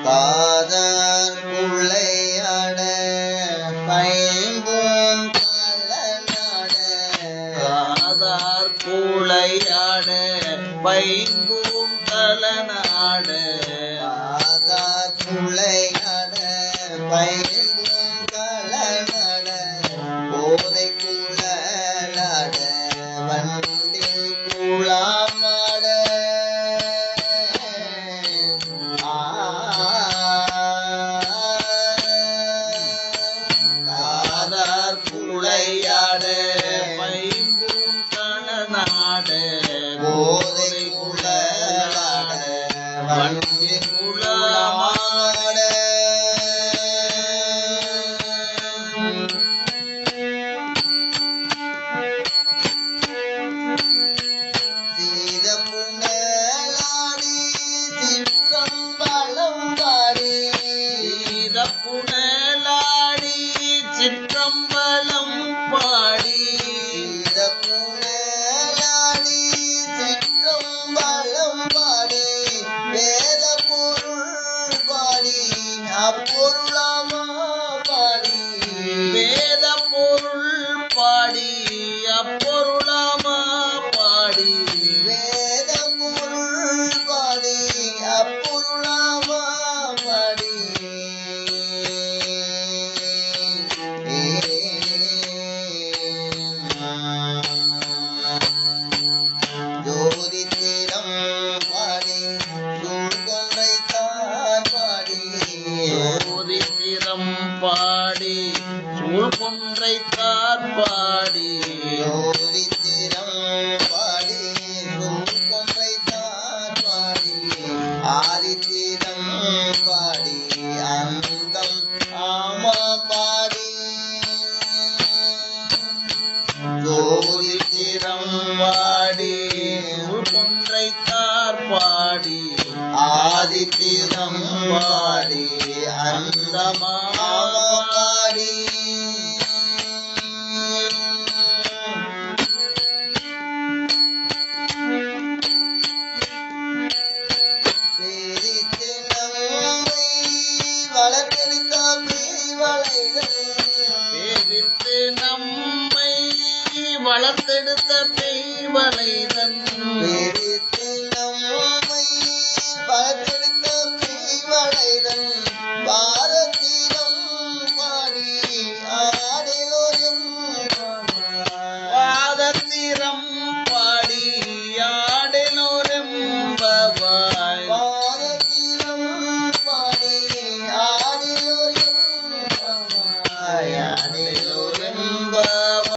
காதர் குள்ளையாட பைம்பூம் கலநாட காதார் கூளையாட பைம்பூம் கலநாட காதர் குள்ளையாட பைம்பூம் கலநாட போதை குழலாட வண்டில் குழாமாட காதார் கூளையாட பைம்பூம் கலநாட போதை குழலாட வண்டி குளமாட சீத புனலாடி சிற்றம்பலம் பாடி சீத புனலாடி சிற்றம்பலம் பாடி சீத புனலாடி சிற்றம்பலம் பாடி வேத பொருள் பாடி அப்பொருளாமா பாடி வேத பொருள் பாடி அப்பொருளாமா பாடி வேத பொருள் பாடி அப்பொருளாமா பாடி ஜோதித்திரம் பாடி சூழ்கொன்றைத்தான் பாடி ஜோதித்திரம் பாடி சூழ்கொன்றைத்தார் பாடி ஜோதித்திரம் பாடி சூழ்கொன்றைத்தான் பாடி ஆதித்திரம் பாடி அந்தம் ஆமா பாடி ஜோதித்திரம் பாடி சூழ்கொன்றைத்தார் பாடி ஆதித்திரம் பாடி அந்தமா பாடி பேரித்து நம்மை வளர்த்தெடுத்த பேய்வளைகள் பேரித்து நம்மை வளர்த்தெடுத்த பெய்வளைதன் பேரித்து நம்மை வளர்த்தெடுத்த பேய்வளைகள் பாரத்திரம் பாடி ஆடிலோயம் பாதத்திரம் பாடி ஆடினோரும் பவாய் பாரத்திரம் பாடி ஆடிலோயம் ஆடிலோ